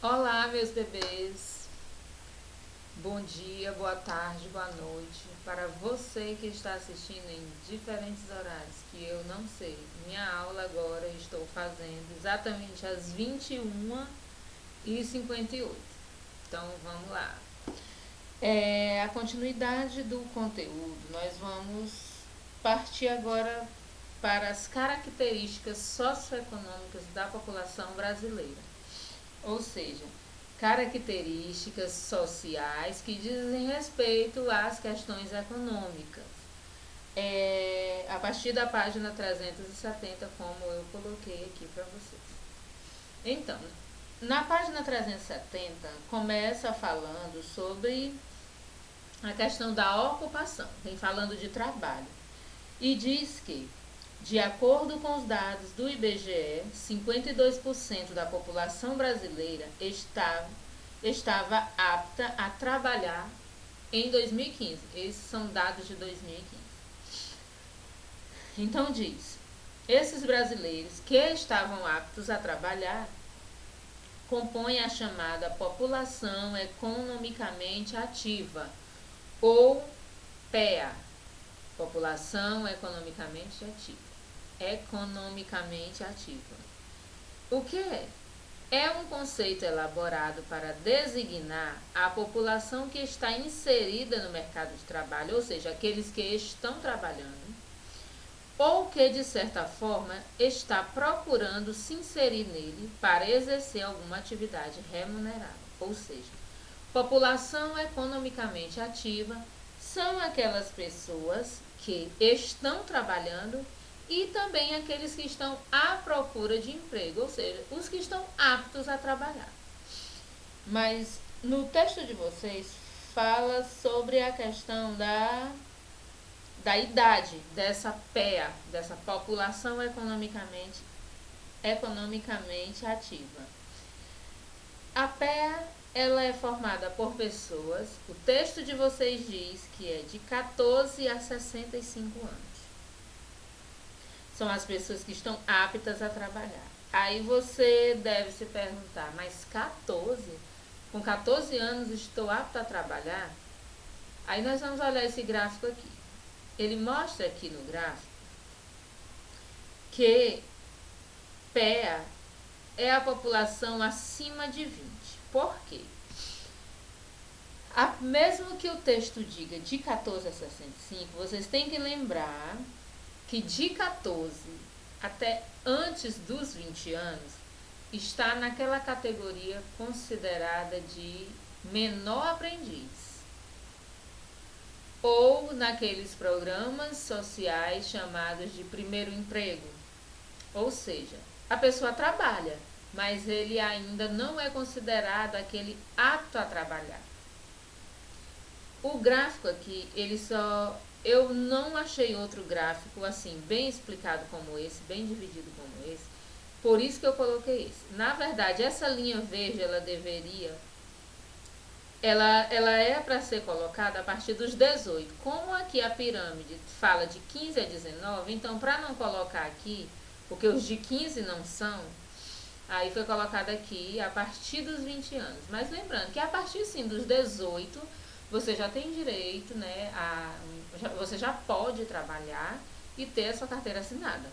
Olá, meus bebês. Bom dia, boa tarde, boa noite. Para você que está assistindo em diferentes horários, que eu não sei. Minha aula agora eu estou fazendo exatamente às 21h58. Então, vamos lá. A continuidade do conteúdo. Nós vamos partir agora para as características socioeconômicas da população brasileira. Ou seja, características sociais que dizem respeito às questões econômicas. A partir da página 370, como eu coloquei aqui para vocês. Então, na página 370, começa falando sobre a questão da ocupação, vem falando de trabalho. E diz que, de acordo com os dados do IBGE, 52% da população brasileira estava apta a trabalhar em 2015. Esses são dados de 2015. Então diz, esses brasileiros que estavam aptos a trabalhar compõem a chamada população economicamente ativa, ou PEA, população economicamente ativa. Economicamente ativa. O que é? É um conceito elaborado para designar a população que está inserida no mercado de trabalho, ou seja, aqueles que estão trabalhando, ou que, de certa forma, está procurando se inserir nele para exercer alguma atividade remunerada. Ou seja, população economicamente ativa são aquelas pessoas que estão trabalhando e também aqueles que estão à procura de emprego, ou seja, os que estão aptos a trabalhar. Mas no texto de vocês fala sobre a questão da idade dessa PEA, dessa população economicamente ativa. A PEA ela é formada por pessoas, o texto de vocês diz que é de 14 a 65 anos. São as pessoas que estão aptas a trabalhar. Aí você deve se perguntar, mas 14? Com 14 anos estou apta a trabalhar? Aí nós vamos olhar esse gráfico aqui. Ele mostra aqui no gráfico que PEA é a população acima de 20. Por quê? Mesmo que o texto diga de 14 a 65, vocês têm que lembrar que de 14 até antes dos 20 anos está naquela categoria considerada de menor aprendiz, ou naqueles programas sociais chamados de primeiro emprego. Ou seja, a pessoa trabalha, mas ele ainda não é considerado aquele apto a trabalhar. O gráfico aqui, eu não achei outro gráfico assim, bem explicado como esse, bem dividido como esse, por isso que eu coloquei esse. Na verdade, essa linha verde, ela é para ser colocada a partir dos 18. Como aqui a pirâmide fala de 15 a 19, então para não colocar aqui, porque os de 15 não são, aí foi colocado aqui a partir dos 20 anos. Mas lembrando que a partir sim dos 18, você já tem direito, né, você já pode trabalhar e ter a sua carteira assinada.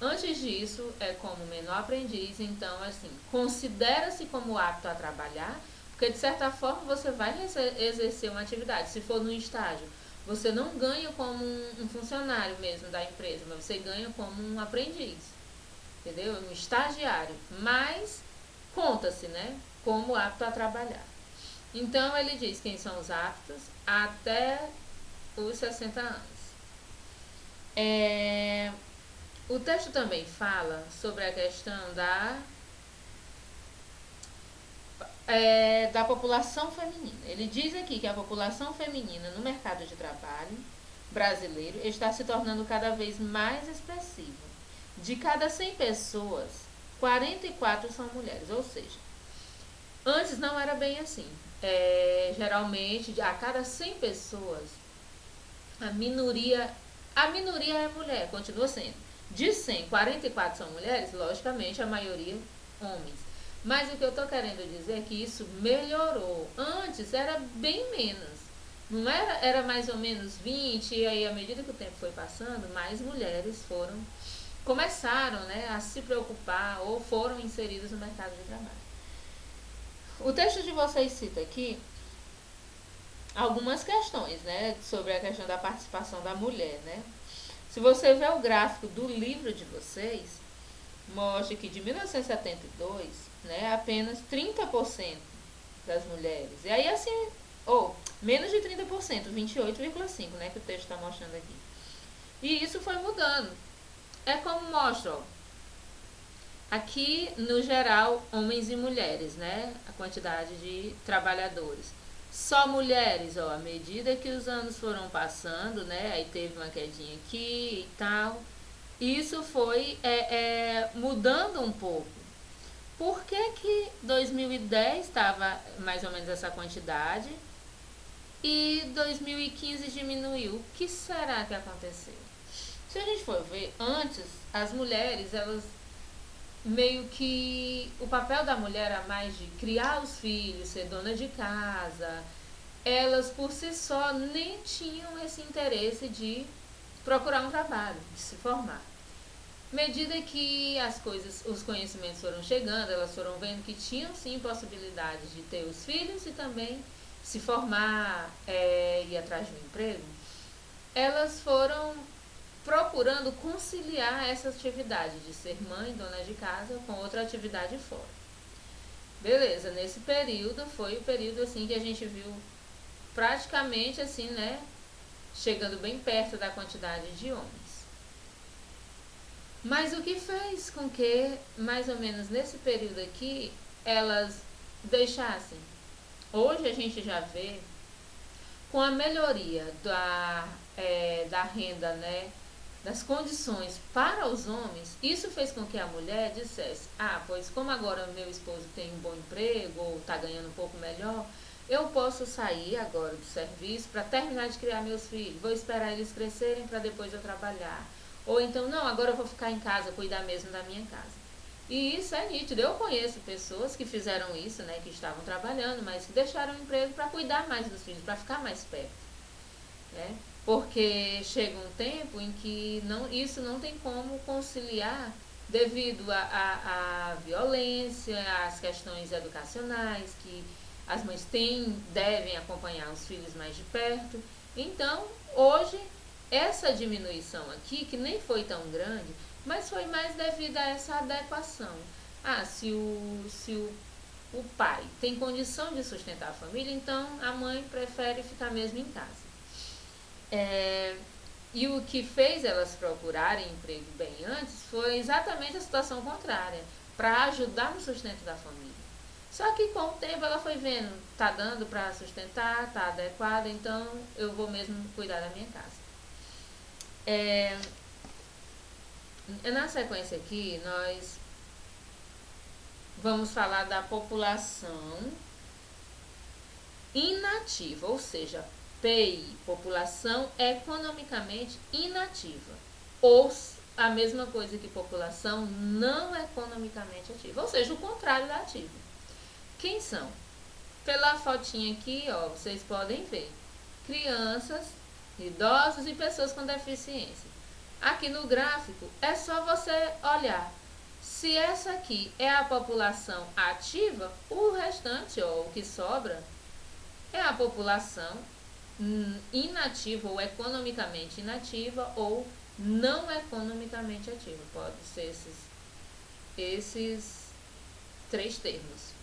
Antes disso, é como menor aprendiz, então, assim, considera-se como apto a trabalhar, porque de certa forma você vai exercer uma atividade. Se for no estágio, você não ganha como um funcionário mesmo da empresa, mas você ganha como um aprendiz, entendeu? Um estagiário, mas conta-se, né, como apto a trabalhar. Então ele diz quem são os aptos até os 60 anos. O texto também fala sobre a questão da população feminina. Ele diz aqui que a população feminina no mercado de trabalho brasileiro está se tornando cada vez mais expressiva. De cada 100 pessoas, 44 são mulheres, ou seja, antes não era bem assim. Geralmente, a cada 100 pessoas, a minoria é mulher, continua sendo. De 100, 44 são mulheres, logicamente a maioria homens. Mas o que eu estou querendo dizer é que isso melhorou. Antes era bem menos. Não era, era mais ou menos 20, e aí à medida que o tempo foi passando, mais mulheres começaram, né, a se preocupar ou foram inseridas no mercado de trabalho. O texto de vocês cita aqui algumas questões, né, sobre a questão da participação da mulher, né? Se você ver o gráfico do livro de vocês, mostra que de 1972, né, apenas 30% das mulheres. E aí assim, menos de 30%, 28,5%, né, que o texto está mostrando aqui. E isso foi mudando. É como mostra, ó, aqui no geral, homens e mulheres, né, a quantidade de trabalhadores. Só mulheres, ó, à medida que os anos foram passando, né, aí teve uma quedinha aqui e tal. Isso foi mudando um pouco. Por que que 2010 estava mais ou menos essa quantidade e 2015 diminuiu? O que será que aconteceu? Se a gente for ver, antes as mulheres, elas meio que o papel da mulher era mais de criar os filhos, ser dona de casa. Elas por si só nem tinham esse interesse de procurar um trabalho, de se formar. À medida que as coisas, os conhecimentos foram chegando, elas foram vendo que tinham sim possibilidades de ter os filhos e também se formar, ir atrás de um emprego. Elas foram procurando conciliar essa atividade de ser mãe, dona de casa, com outra atividade fora. Beleza, nesse período foi o período assim que a gente viu praticamente assim, né, chegando bem perto da quantidade de homens. Mas o que fez com que, mais ou menos nesse período aqui, elas deixassem? Hoje a gente já vê, com a melhoria da renda, né, das condições para os homens, isso fez com que a mulher dissesse: ah, pois como agora meu esposo tem um bom emprego ou está ganhando um pouco melhor, eu posso sair agora do serviço para terminar de criar meus filhos, vou esperar eles crescerem para depois eu trabalhar. Ou então, não, agora eu vou ficar em casa, cuidar mesmo da minha casa. E isso é nítido. Eu conheço pessoas que fizeram isso, né, que estavam trabalhando, mas que deixaram o emprego para cuidar mais dos filhos, para ficar mais perto, né? Porque chega um tempo em que isso não tem como conciliar devido à violência, às questões educacionais, que as mães devem acompanhar os filhos mais de perto. Então, hoje, essa diminuição aqui, que nem foi tão grande, mas foi mais devido a essa adequação. Ah, se o pai tem condição de sustentar a família, então a mãe prefere ficar mesmo em casa. E o que fez elas procurarem emprego bem antes foi exatamente a situação contrária, para ajudar no sustento da família. Só que com o tempo ela foi vendo, tá dando para sustentar, tá adequado, então eu vou mesmo cuidar da minha casa. Na sequência aqui, nós vamos falar da população inativa, ou seja, PI, população economicamente inativa, ou a mesma coisa que população não economicamente ativa, ou seja, o contrário da ativa. Quem são? Pela fotinha aqui, ó, vocês podem ver crianças, idosos e pessoas com deficiência. Aqui no gráfico é só você olhar. Se essa aqui é a população ativa, o restante, ó, o que sobra, é a população inativa ou economicamente inativa ou não economicamente ativa. Pode ser esses três termos.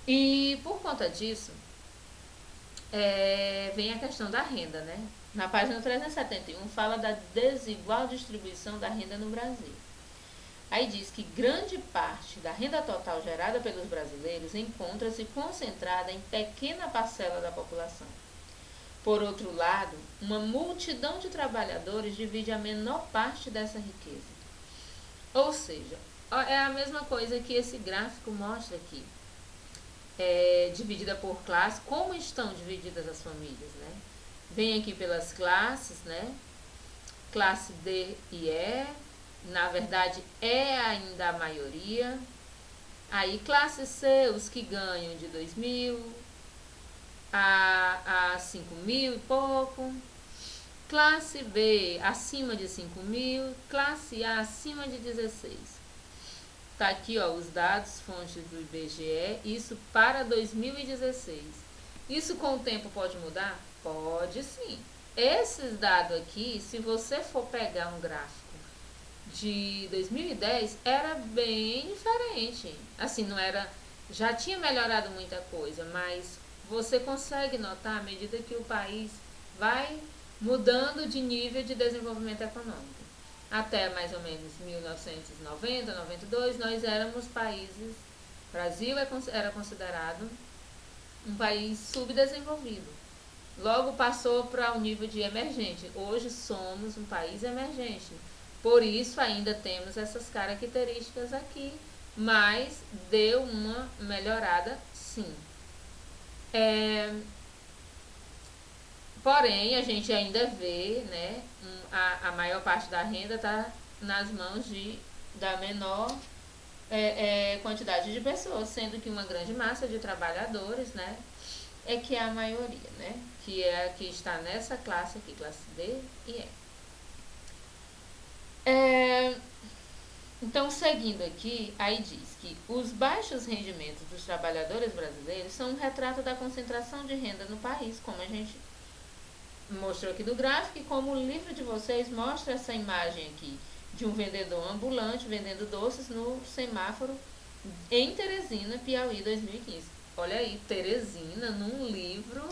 E por conta disso, vem a questão da renda, né? Na página 371 fala da desigual distribuição da renda no Brasil. Aí diz que grande parte da renda total gerada pelos brasileiros encontra-se concentrada em pequena parcela da população. Por outro lado, uma multidão de trabalhadores divide a menor parte dessa riqueza. Ou seja, é a mesma coisa que esse gráfico mostra aqui. Dividida por classe, como estão divididas as famílias, né? Vem aqui pelas classes, né? Classe D e E, na verdade é ainda a maioria, Aí classe C, os que ganham de 2.000 a 5.000 e pouco. Classe B acima de 5.000, classe A acima de 16. Tá aqui, ó, os dados, fontes do IBGE, isso para 2016. Isso com o tempo pode mudar? Pode sim. Esses dados aqui, se você for pegar um gráfico de 2010, era bem diferente. Assim, não era, já tinha melhorado muita coisa, mas você consegue notar à medida que o país vai mudando de nível de desenvolvimento econômico. Até mais ou menos 1990, 92, nós éramos países, Brasil era considerado um país subdesenvolvido. Logo passou para o nível de emergente. Hoje somos um país emergente. Por isso ainda temos essas características aqui, mas deu uma melhorada sim. Porém, a gente ainda vê, né, a maior parte da renda está nas mãos da menor quantidade de pessoas, sendo que uma grande massa de trabalhadores, né, é que é a maioria, né, que é a que está nessa classe aqui, classe D e E. Então, seguindo aqui, aí diz que os baixos rendimentos dos trabalhadores brasileiros são um retrato da concentração de renda no país, como a gente mostrou aqui no gráfico, e como o livro de vocês mostra essa imagem aqui de um vendedor ambulante vendendo doces no semáforo em Teresina, Piauí, 2015. Olha aí, Teresina num livro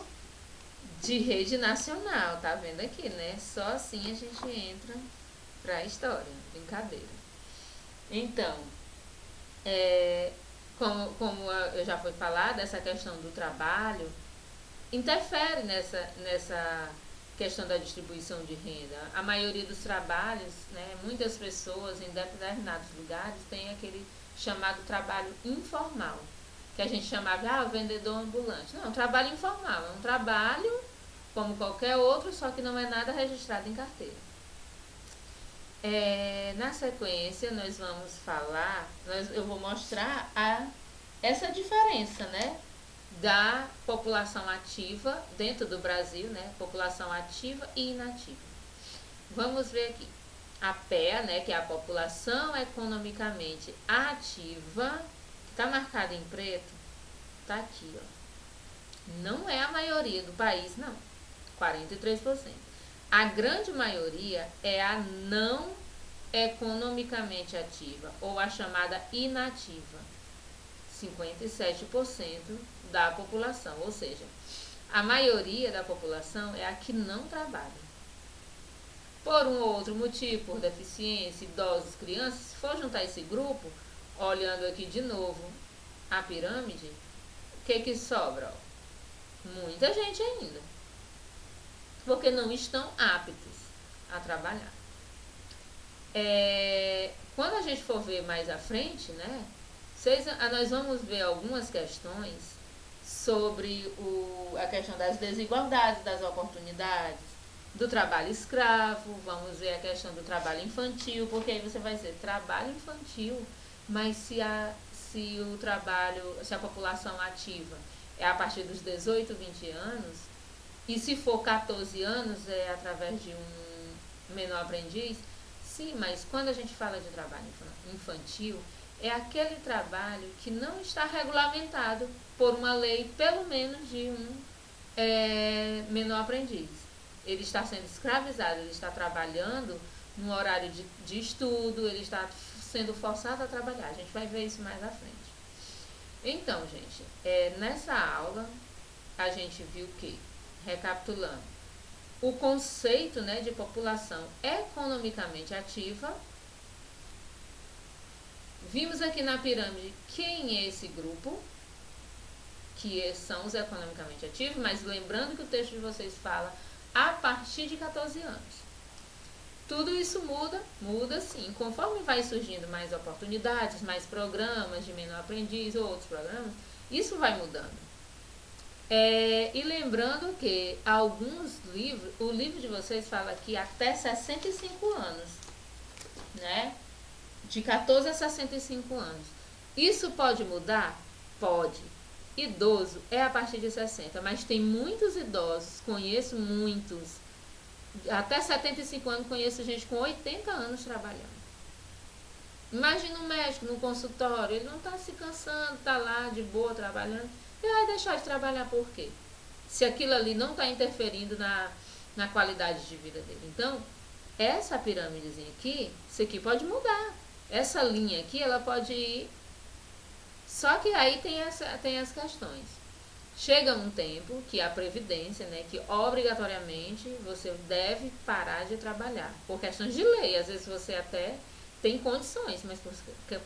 de rede nacional, tá vendo aqui, né? Só assim a gente entra pra história, brincadeira. Então, como eu já foi falado, essa questão do trabalho interfere nessa questão da distribuição de renda. A maioria dos trabalhos, né, muitas pessoas em determinados lugares têm aquele chamado trabalho informal, que a gente chamava vendedor ambulante. Não, trabalho informal, é um trabalho como qualquer outro, só que não é nada registrado em carteira. Na sequência, nós vamos falar, eu vou mostrar essa diferença, né, da população ativa dentro do Brasil, né, população ativa e inativa. Vamos ver aqui. A PEA, né, que é a população economicamente ativa, que está marcada em preto, está aqui, ó. Não é a maioria do país, não. 43%. A grande maioria é a não economicamente ativa, ou a chamada inativa, 57% da população, ou seja, a maioria da população é a que não trabalha. Por um ou outro motivo, por deficiência, idosos, crianças, se for juntar esse grupo, olhando aqui de novo a pirâmide, o que sobra? Muita gente ainda, porque não estão aptos a trabalhar. Quando a gente for ver mais à frente, né, nós vamos ver algumas questões sobre a questão das desigualdades, das oportunidades, do trabalho escravo, vamos ver a questão do trabalho infantil, porque aí você vai dizer trabalho infantil, mas se a população ativa é a partir dos 18, 20 anos, e se for 14 anos é através de um menor aprendiz, sim, mas quando a gente fala de trabalho infantil, é aquele trabalho que não está regulamentado por uma lei, pelo menos de um menor aprendiz. Ele está sendo escravizado, ele está trabalhando num horário de estudo, ele está sendo forçado a trabalhar. A gente vai ver isso mais à frente. Então, gente, nessa aula a gente viu que, recapitulando, o conceito, né, de população economicamente ativa. Vimos aqui na pirâmide quem é esse grupo, que são os economicamente ativos, mas lembrando que o texto de vocês fala a partir de 14 anos. Tudo isso muda sim, conforme vai surgindo mais oportunidades, mais programas de menor aprendiz ou outros programas, isso vai mudando. E lembrando que alguns livros, o livro de vocês fala aqui até 65 anos, né? De 14 a 65 anos. Isso pode mudar? Pode. Idoso é a partir de 60, mas tem muitos idosos, conheço muitos, até 75 anos, conheço gente com 80 anos trabalhando. Imagina um médico no consultório, ele não está se cansando, está lá de boa trabalhando, e vai deixar de trabalhar por quê? Se aquilo ali não está interferindo na qualidade de vida dele. Então, essa pirâmidezinha aqui, isso aqui pode mudar. Essa linha aqui, ela pode ir. Só que aí tem as questões. Chega um tempo que a previdência, né, que obrigatoriamente você deve parar de trabalhar por questões de lei. Às vezes você até tem condições, mas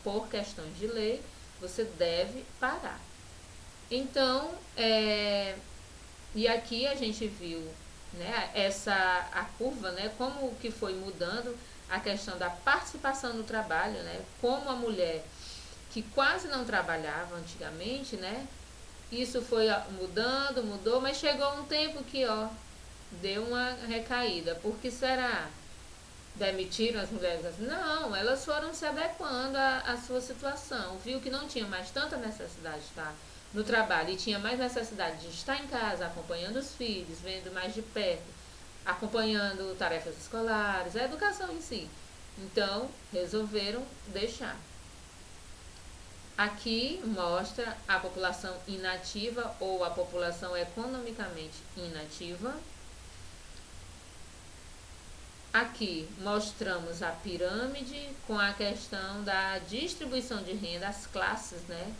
por questões de lei você deve parar. Então, e aqui a gente viu, né, a curva, né, como que foi mudando a questão da participação no trabalho, né, como a mulher que quase não trabalhava antigamente, né, isso foi mudando, mudou, mas chegou um tempo que, deu uma recaída. Por que será? Demitiram as mulheres assim? Não, elas foram se adequando à sua situação. Viu que não tinha mais tanta necessidade de estar no trabalho e tinha mais necessidade de estar em casa, acompanhando os filhos, vendo mais de perto, acompanhando tarefas escolares, a educação em si. Então, resolveram deixar. Aqui mostra a população inativa ou a população economicamente inativa. Aqui mostramos a pirâmide com a questão da distribuição de renda, as classes, né?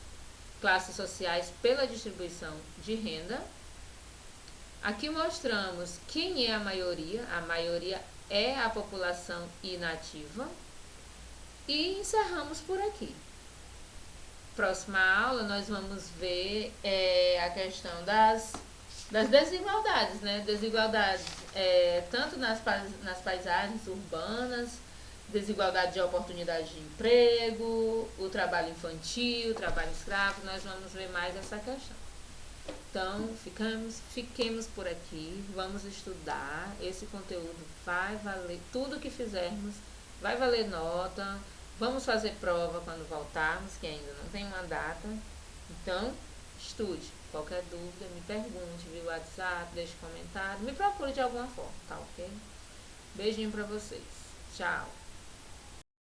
Classes sociais pela distribuição de renda. Aqui mostramos quem é a maioria é a população inativa. E encerramos por aqui. Próxima aula nós vamos ver a questão das desigualdades, né? Desigualdades tanto nas paisagens urbanas, desigualdade de oportunidade de emprego, o trabalho infantil, o trabalho escravo, nós vamos ver mais essa questão. Então, fiquemos por aqui, vamos estudar, esse conteúdo vai valer, tudo que fizermos vai valer nota, vamos fazer prova quando voltarmos, que ainda não tem uma data, então estude. Qualquer dúvida, me pergunte via WhatsApp, deixe comentário, me procure de alguma forma, tá ok? Beijinho pra vocês. Tchau.